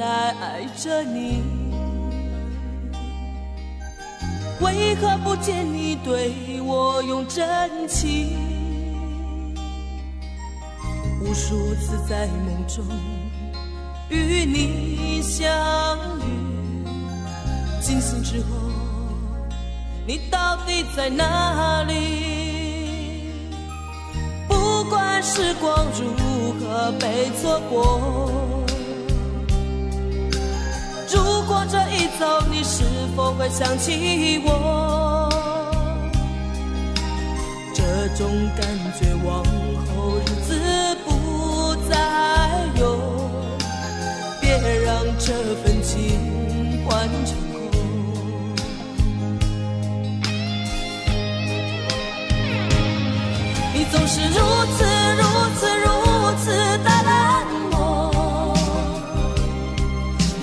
来爱着你，为何不见你对我用真情？无数次在梦中与你相遇，惊醒之后你到底在哪里？不管时光如何被错过，如果这一走你是否会想起我？这种感觉往后日子不再有，别让这份情换成空。你总是如此的冷漠，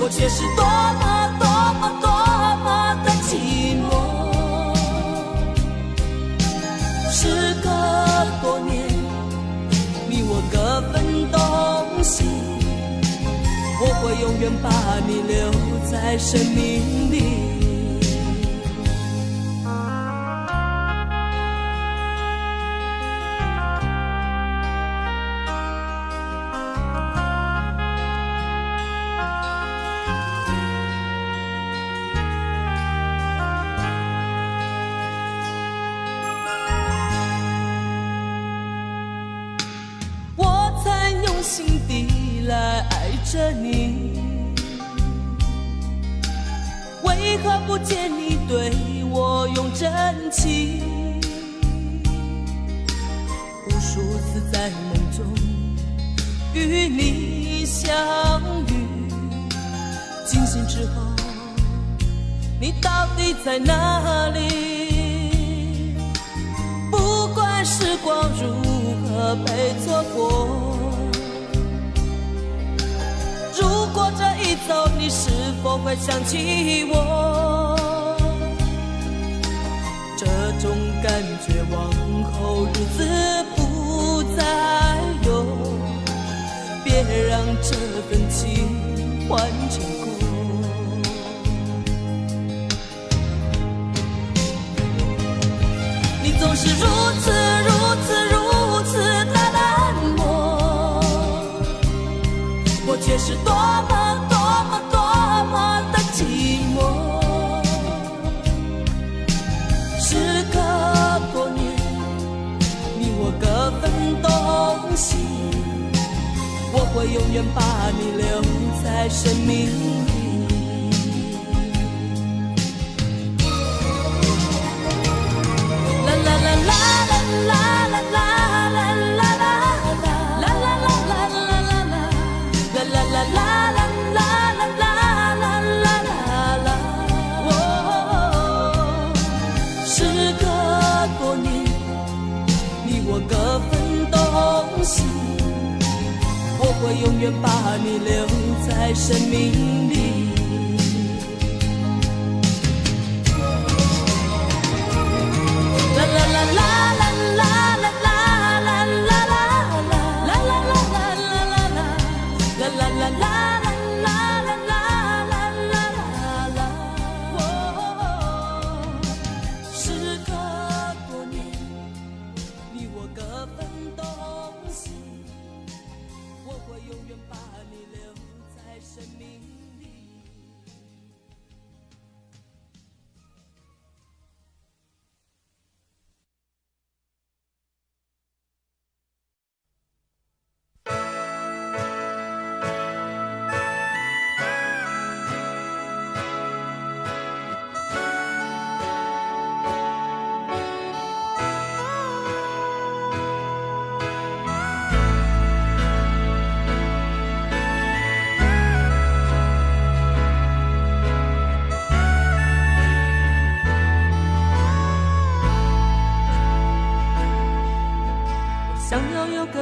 我却是多么的寂寞。时隔多年，你我各分东西，我会永远把你留在生命里。心底来爱着你，为何不见你对我用真情？无数次在梦中与你相遇，惊醒之后你到底在哪里？不管时光如何被错过，如果这一走你是否会想起我？这种感觉往后日子不再有，别让这份情换成空。你总是如此的冷漠，我却是多么的寂寞。时隔多年，你我各分东西，我会永远把你留在生命里。啦啦啦啦啦啦啦啦。我会永远把你留在生命里。啦啦啦啦啦啦啦啦啦啦啦啦啦啦啦啦。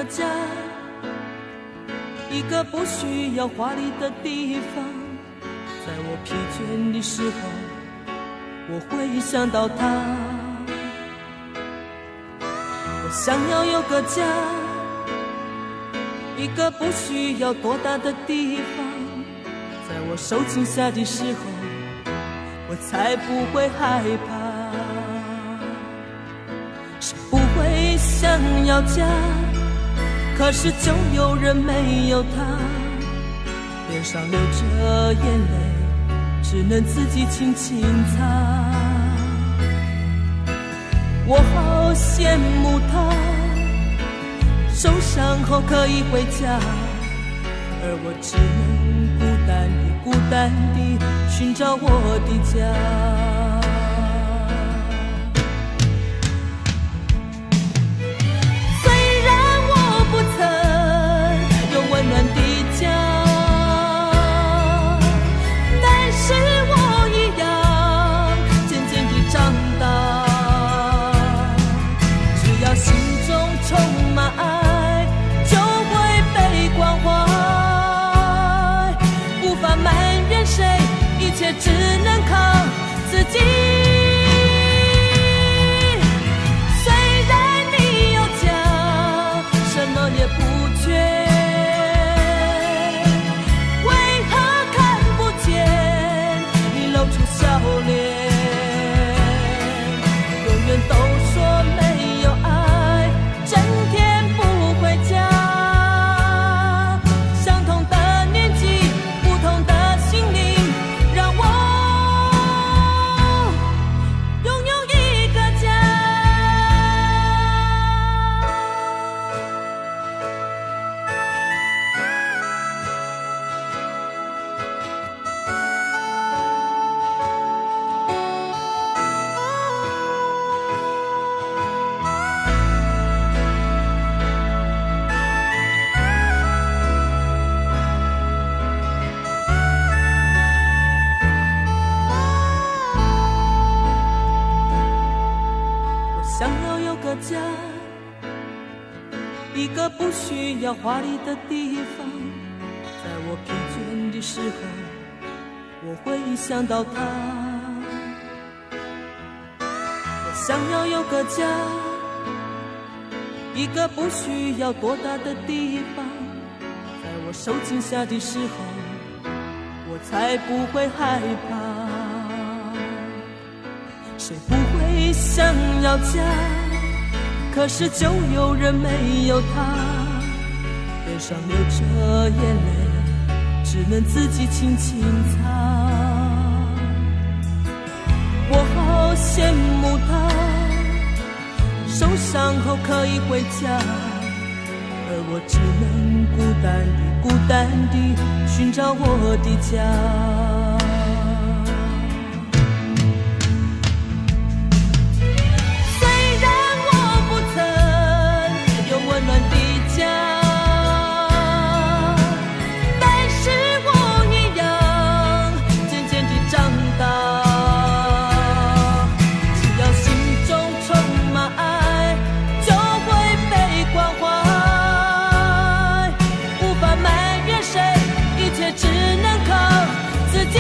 家，一个不需要华丽的地方，在我疲倦的时候，我会想到他。我想要有个家，一个不需要多大的地方，在我受惊吓的时候，我才不会害怕。谁不会想要家，可是就有人没有他，脸上流着眼泪，只能自己轻轻擦。我好羡慕他，受伤后可以回家，而我只能孤单地寻找我的家。虽然我不曾有温暖的家，但是我一样渐渐地长大。只要心中充满爱，就会被关怀。无法埋怨谁，一切只能靠自己。虽然你有家，什么也不缺，为何看不见你露出笑脸？永远都说没有爱，整天不回家。相同的年纪，不同的心灵，让我拥有一个家。想要有个家，一个不需要华丽的地方，在我疲倦的时候，我会想到他。我想要有个家，一个不需要多大的地方，在我受惊吓的时候，我才不会害怕。谁不会想要家，可是就有人没有他，脸上流着眼泪，只能自己轻轻擦。我好羡慕他，受伤后可以回家，而我只能孤单地寻找我的家。只能靠自己。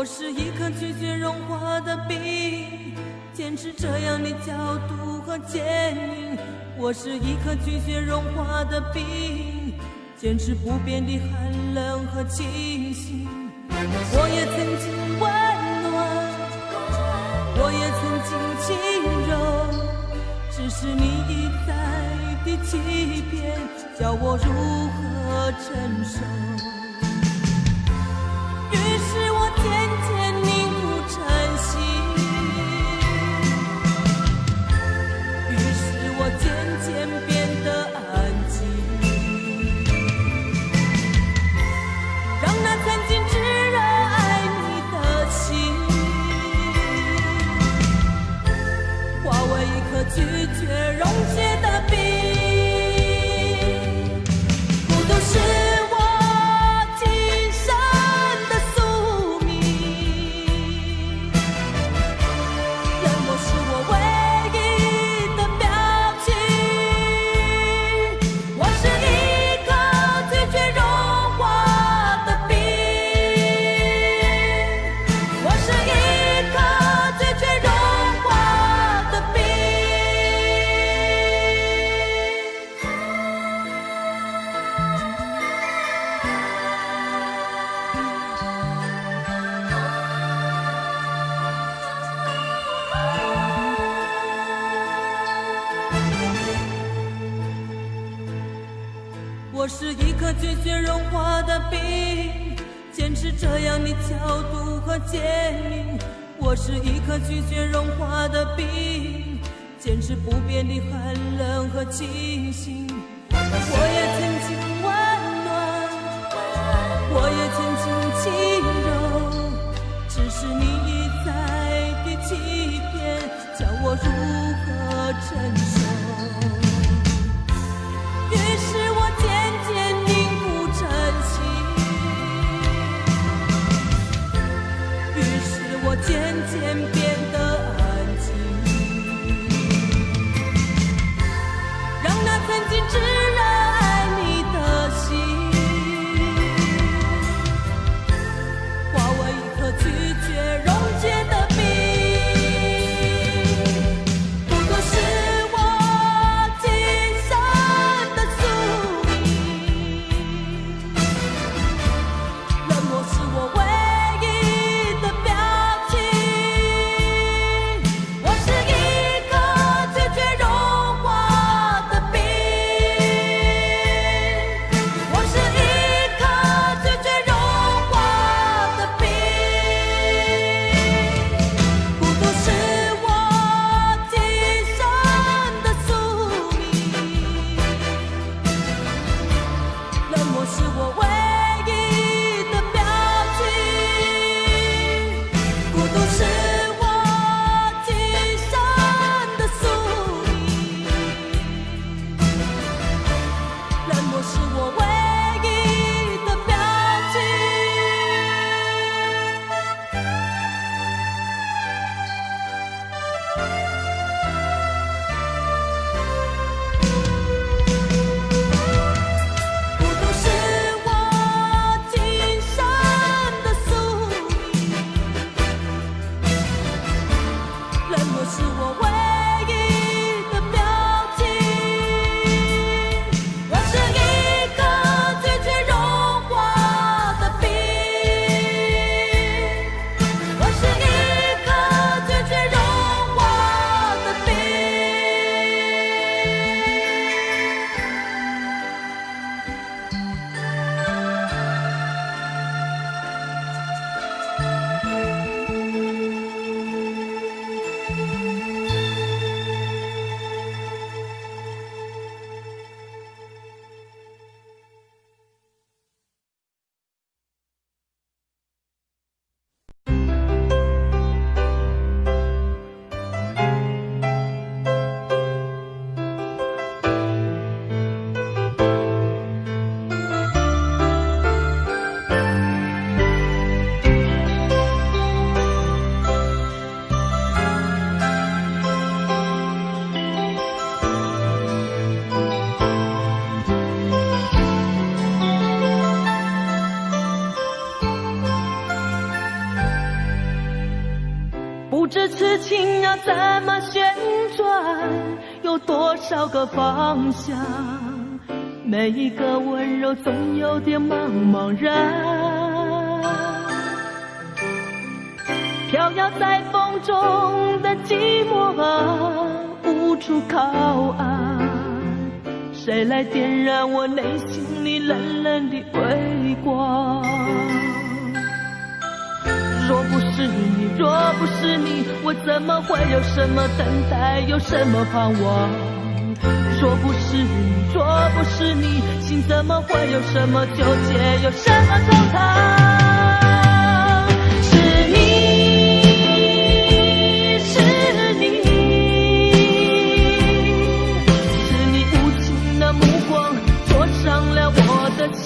我是一颗拒绝融化的冰，坚持这样的角度和坚硬。我是一颗拒绝融化的冰，坚持不变的寒冷和清醒。我也曾经温暖，我也曾经轻柔，只是你一再的欺骗，叫我如何承受？于是我渐渐凝固成心，于是我渐渐变得安静，让那曾经炙热爱你的心化为一颗拒绝溶解的冰。孤独是我今生的宿命，冷漠是我唯一的表情。我是一颗拒绝融化的冰，我是一颗拒绝融化的冰。我是一颗拒绝融化的冰，坚持这样的角度和坚硬。我是一颗拒绝融化的冰，坚持不变的寒冷和清醒。我也曾经温暖，我也曾经轻柔，只是你一再的欺骗，叫我如何承受？于是我渐渐凝固成心，于是我渐渐变得安静，让那曾经炙热爱你的心化为一颗拒绝溶解的冰。不过是我知痴情要怎么旋转，有多少个方向，每一个温柔总有点茫茫然。飘摇在风中的寂寞啊，无处靠岸，谁来点燃我内心里冷冷的微光？若不是你，若不是你，我怎么会有什么等待，有什么盼望？若不是你，若不是你，心怎么会有什么纠结，有什么惆怅？是你，是你，是你无情的目光灼伤了我的心。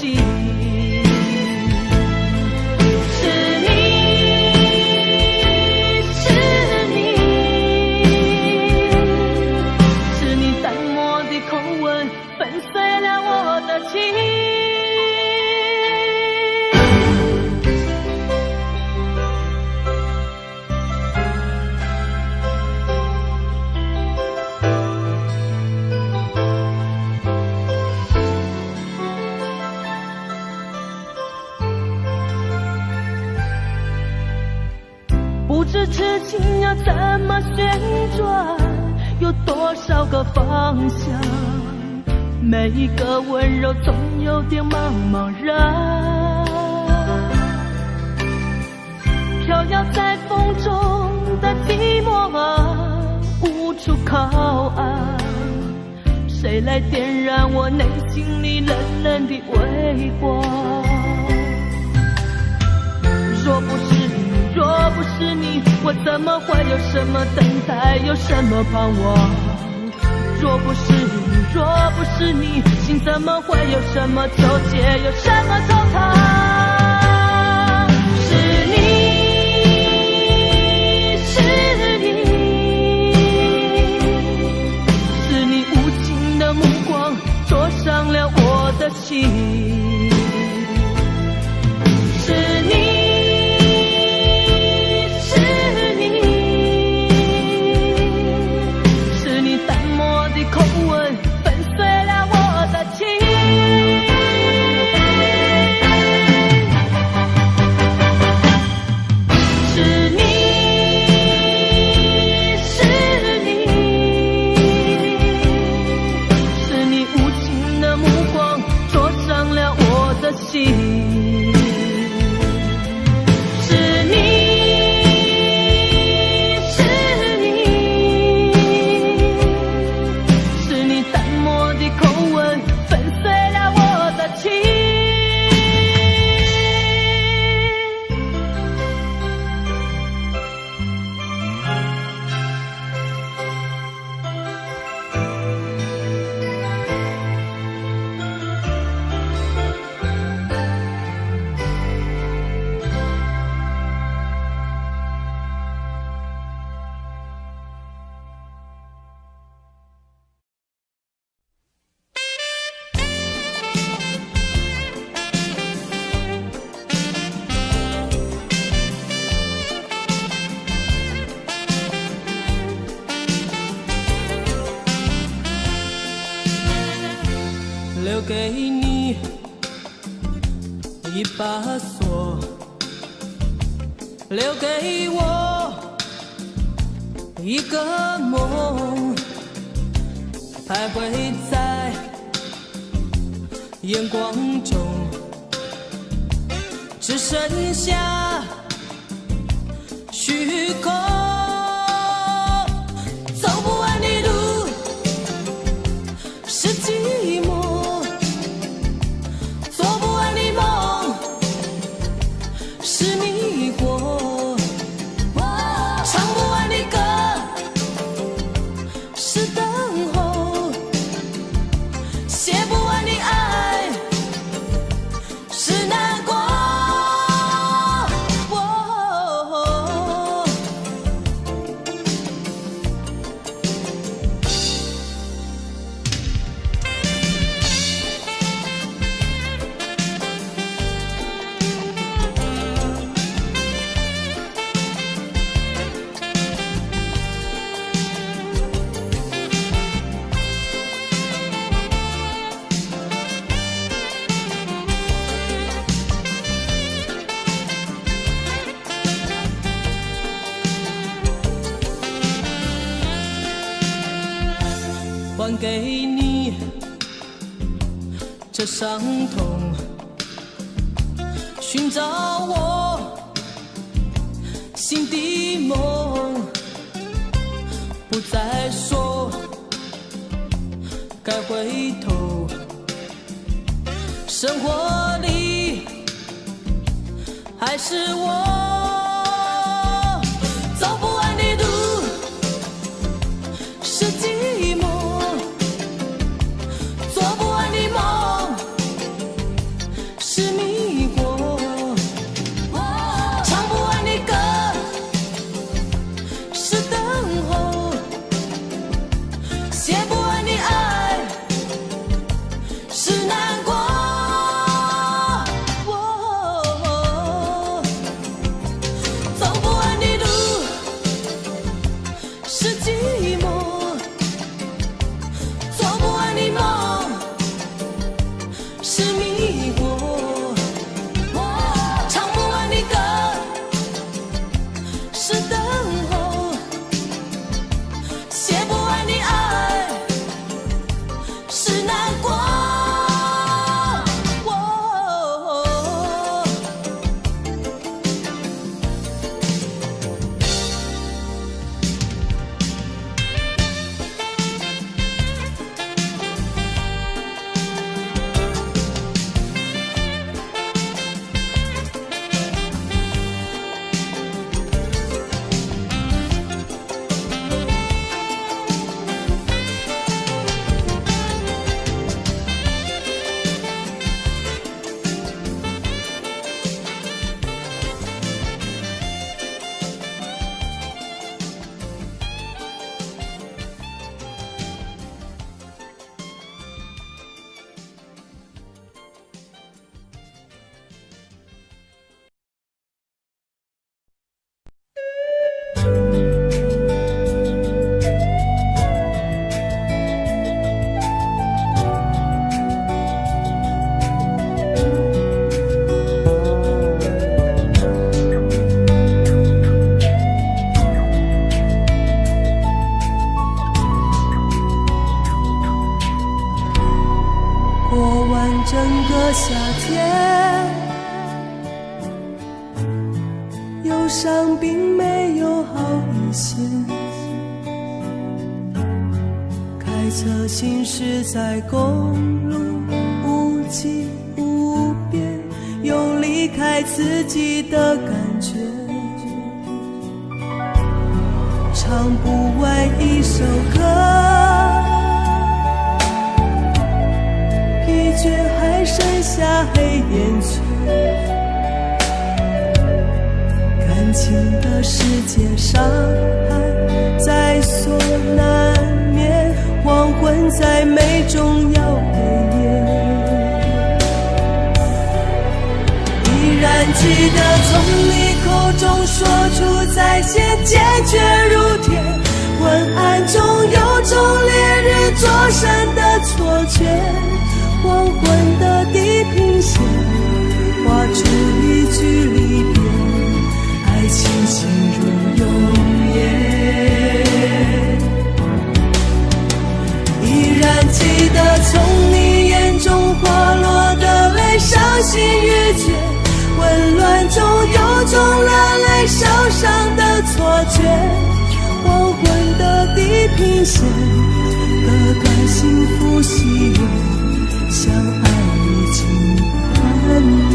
不知痴情要怎么旋转，有多少个方向，每一个温柔总有点茫茫然。飘摇在风中的寂寞啊，无处靠岸，谁来点燃我内心里冷冷的微光？若不是你，若不是你，我怎么会有什么等待，有什么盼望？若不是你，若不是你，心怎么会有什么纠结，有什么惆怅？是你，是你，是你无情的目光灼伤了我的心。留给你一把锁，留给我一个梦，徘徊在眼光中，只剩下虚空。走不完的路是寂寞，做不完的梦是迷惑，唱不完的歌是等候，写不完的爱是难过。给你这伤痛，寻找我心的梦，不再说该回头，生活里还是我走不完的路，是寂寞，做不完的梦，是迷惑，唱不完的歌，是等候，写不完的爱，是难过。整个夏天，忧伤并没有好一些。开车行驶在公路，无际无边，有离开自己的感觉。唱不完一首歌，却还剩下黑眼圈，感情的世界伤害在所难免，黄昏再美终要黑夜。依然记得从你口中说出再见，坚决如铁，昏暗中有种烈日灼身的错觉。黄昏的地平线，画出一句离别，爱情进入永夜。依然记得从你眼中滑落的泪，伤心欲绝，混乱中有种热泪烧伤的错觉。黄昏的地平线，割断幸福喜悦，相爱已经幻灭。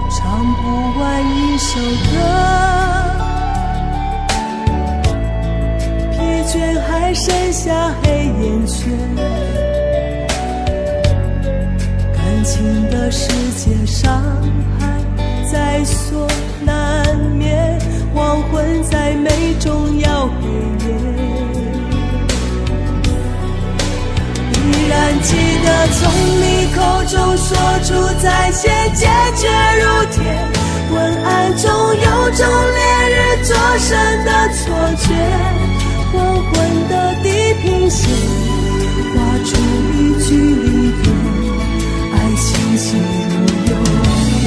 唱不完一首歌，还剩下黑眼圈，感情的世界伤害在所难免，黄昏再美终要黑夜。依然记得从你口中说出再见，坚决如铁，暗中有种烈日灼身的错觉，黄昏的地平线画出一句离别，爱情进入永夜。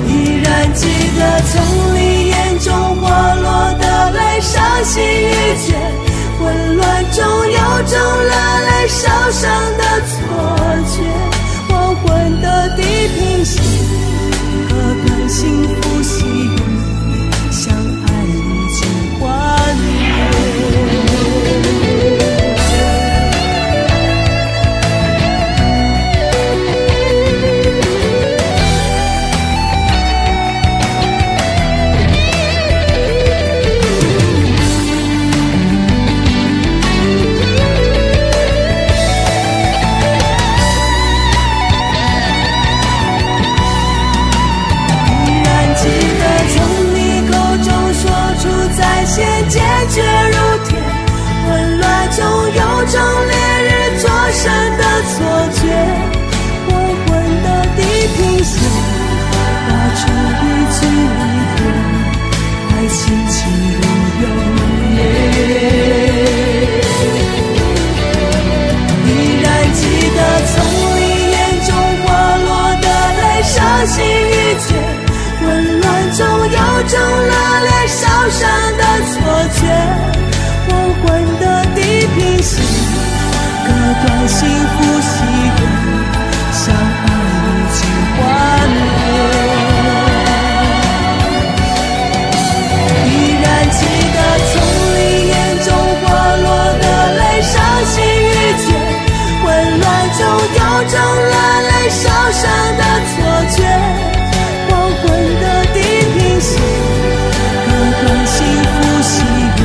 依然记得从你眼中滑落的泪，伤心欲绝，混乱中有种热泪烧伤的错觉，黄昏的地平线，割断幸福喜悦，相爱已经幻灭。坚决如铁，混乱中有种烈日灼身的错觉，黄昏的地平线画出一句离别，爱情进入永夜。依然记得从你眼中滑落的泪，伤心欲绝，混乱中有种热烈烧伤的错觉，黄昏的地平线，割断幸福喜悦，相爱已经幻灭。依然记得从你眼中滑落的泪，伤心欲绝，混乱中有种热泪烧伤的错觉，黄昏的地平线，割断幸福喜悦，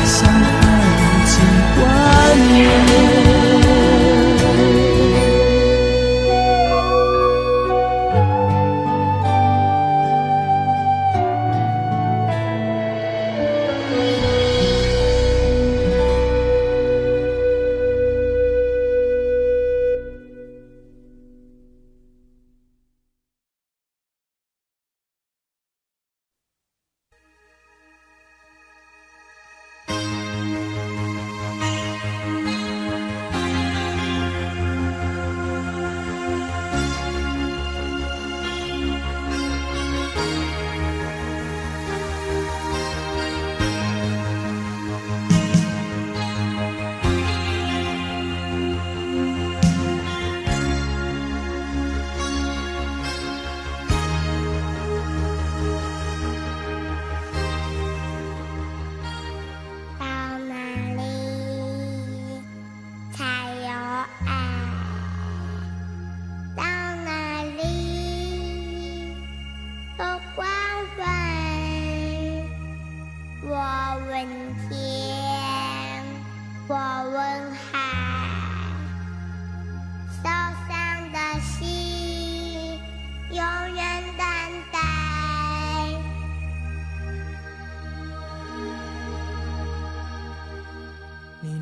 相爱已经幻灭。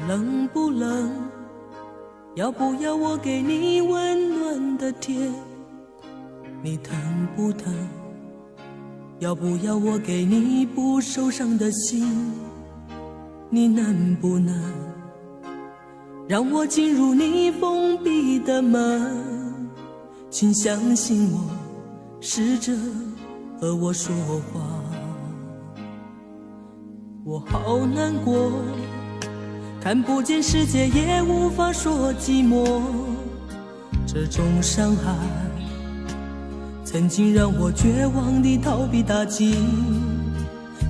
冷不冷？要不要我给你温暖的贴？你疼不疼？要不要我给你不受伤的心？你能不能让我进入你封闭的门？请相信我，试着和我说话。我好难过，看不见世界，也无法说寂寞。这种伤害曾经让我绝望地逃避打击，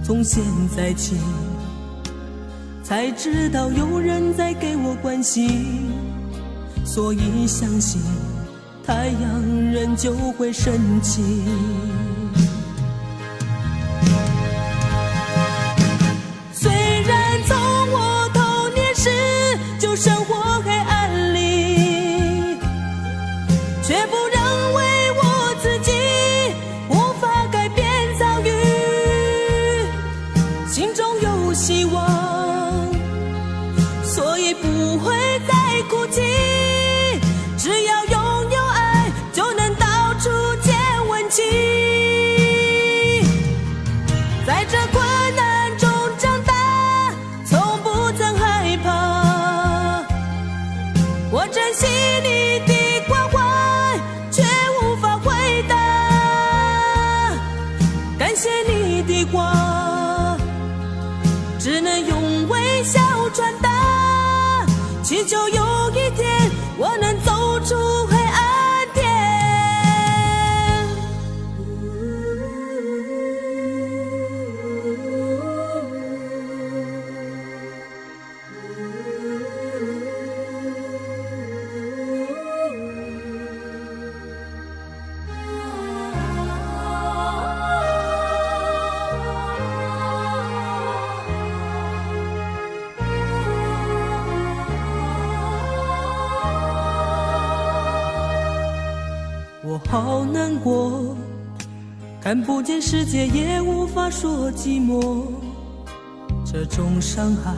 从现在起才知道有人在给我关心，所以相信太阳仍旧会升起。就生活黑暗里，却不认为我自己无法改变遭遇，心中有希望，所以不会再哭泣，只要拥有爱就能只能用微笑传达，祈求有一天我能走出黑暗天。我好难过，看不见世界也无法说寂寞，这种伤害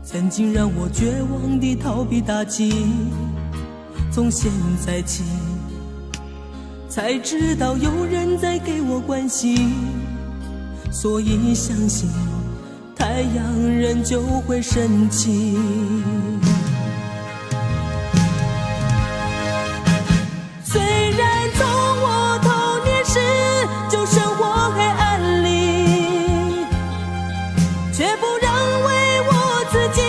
曾经让我绝望地逃避打击，从现在起才知道有人在给我关心，所以相信太阳仍旧会升起。虽然从我童年时就生活黑暗里，却不认为我自己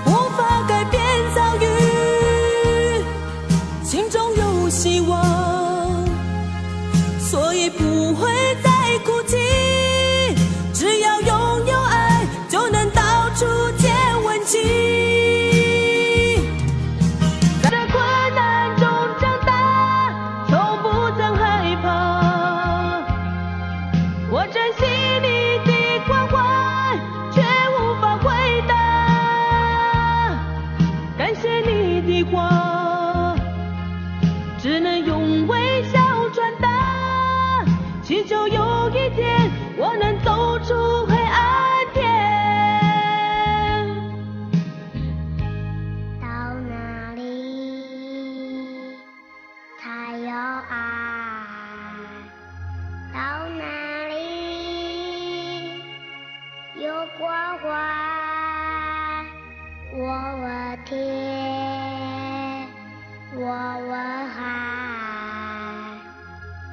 无法改变遭遇，心中有希望，所以不会再哭泣，只要拥有爱就能到处见温情。只能用微笑传达，祈求有一天我能走出黑暗天。到哪里才有爱？到哪里有关怀？我问天，我问海，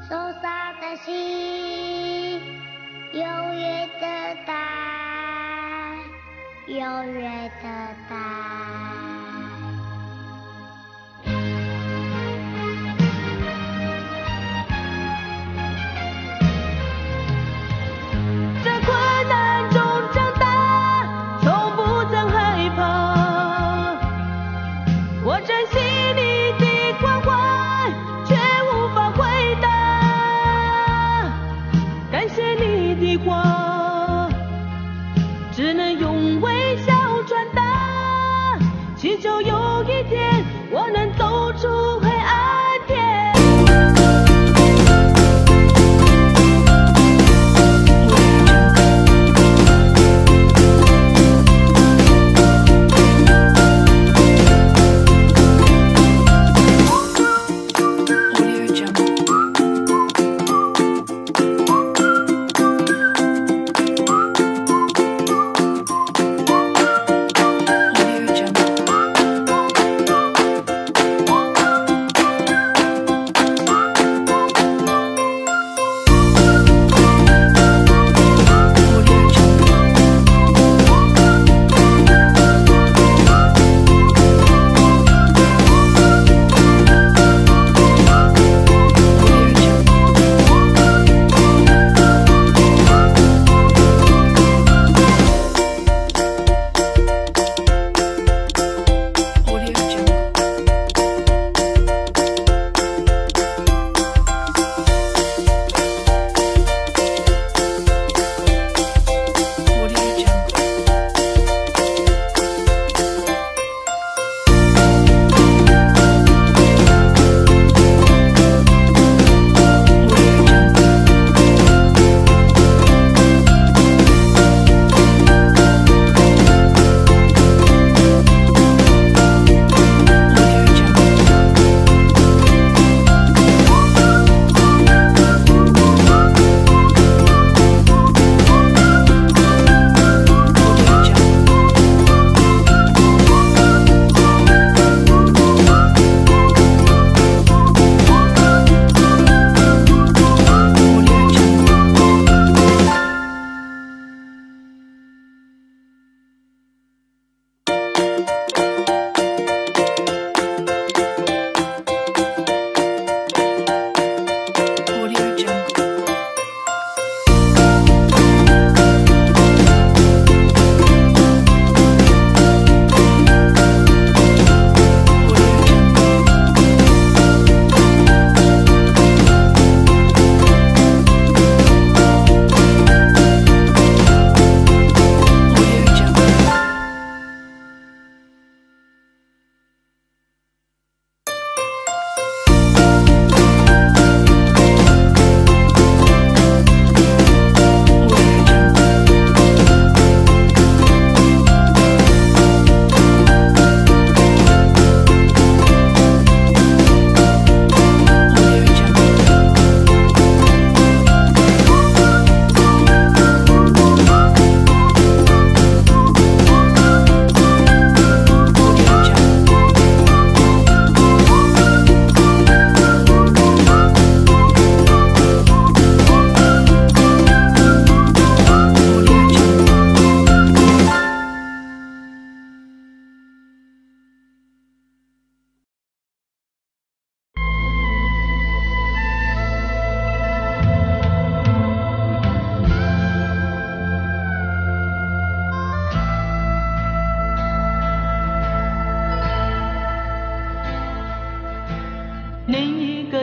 受伤的心永远等待，永远等待。只能用微笑传达，祈求有一天我能走出黑暗天。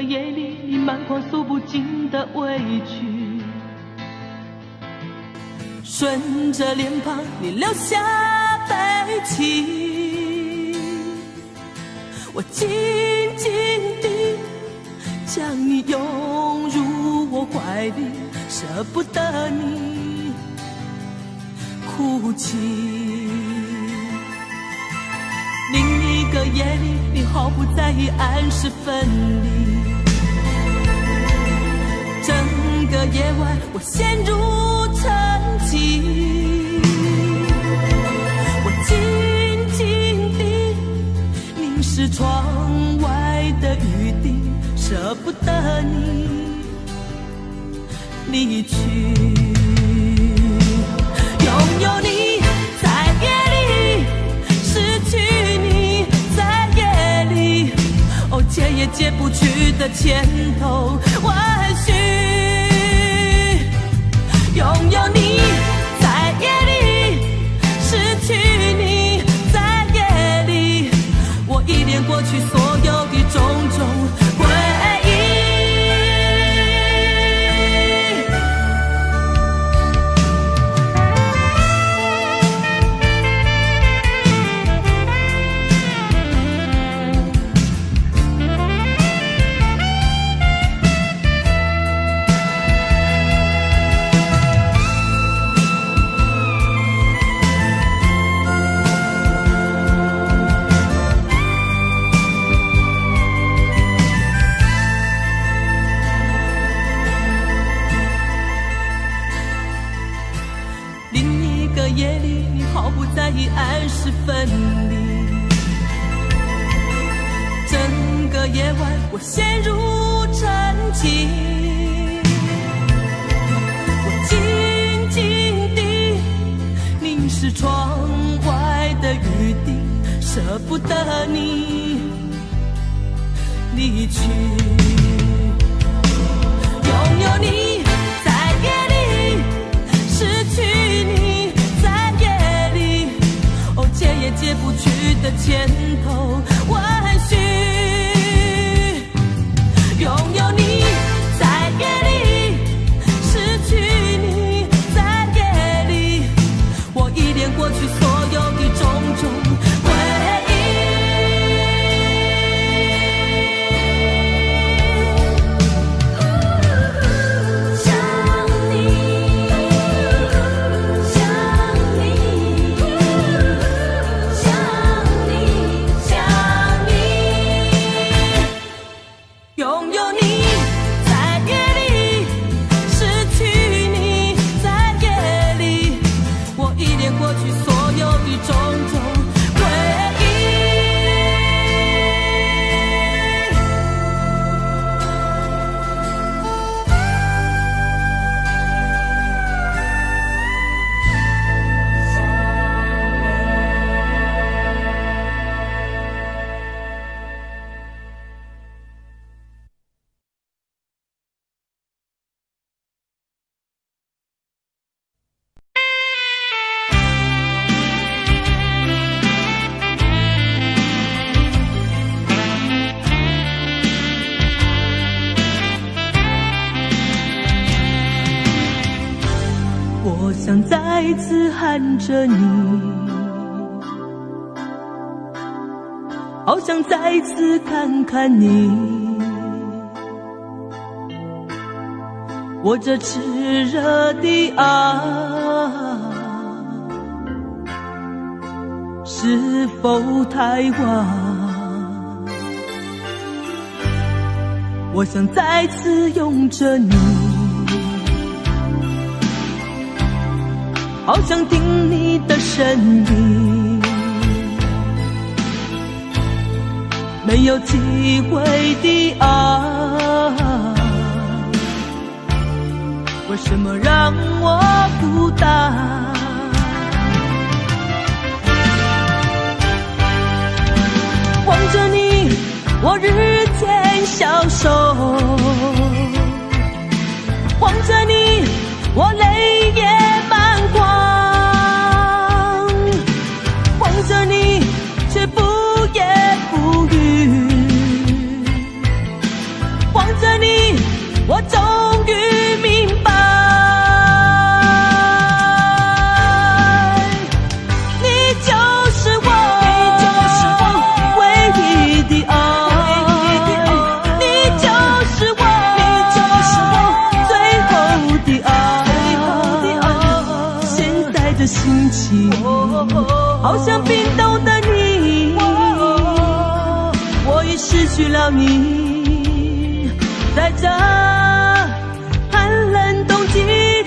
夜里，你满眶诉不尽的委屈，顺着脸庞你流下悲泣，我紧紧地将你拥入我怀里，舍不得你哭泣。另一个夜里，你毫不在意暗示分离，整个夜晚我陷入沉寂，我紧紧地凝视窗外的雨滴，舍不得你离去。拥有你在夜里，失去你在夜里，哦，解也解不去的千头万绪。拥有你在夜里，失去你在夜里，我依恋过去所有的种种回忆。夜里，你毫不在意暗示分离，整个夜晚我陷入沉寂，我紧紧地凝视窗外的雨滴，舍不得你离去。拥有你在夜里，失去你解也解不去的千头万绪。拥有你在夜里，失去你在夜里，我依恋过去所有的种种回忆。我想再次喊着你，好想再次看看你，我这炽热的爱是否太晚？我想再次拥着你，好想听你的声音，没有机会的爱，为什么让我孤单？望着你，我日渐消瘦，望着你，我泪也满眶，望着你却不言不语，望的心情，好像冰冻的你，我已失去了你，在这寒冷冬季里。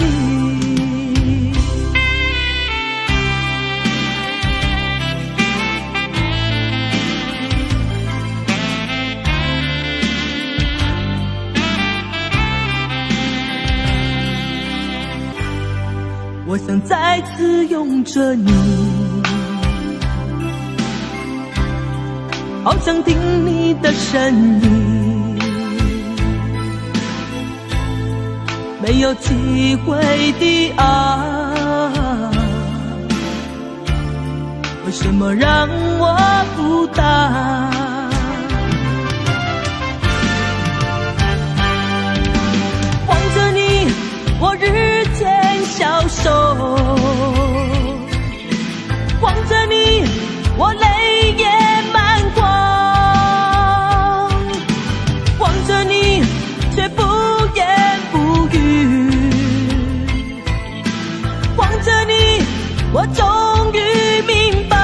我想再次拥着你，好想听你的声音，没有机会的爱，为什么让我孤单？望着你，我日渐消瘦，望着你，我泪也满眶，望着你，却不言不语，望着你，我终于明白，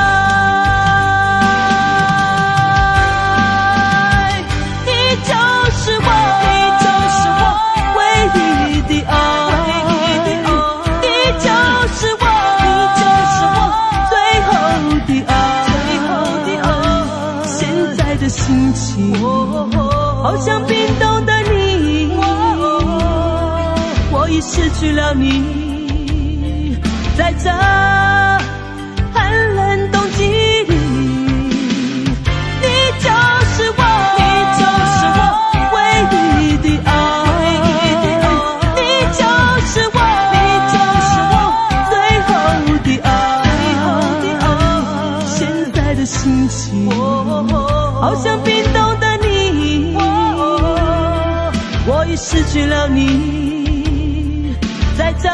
你就是我，你就是我唯一的爱。心情好像冰冻的你，我已失去了你，在这寒冷冬季里，你就是我，你就是我唯一的爱，你就是我，你就是我最后的爱，现在的心情好像冰冻的你，我已失去了你，在这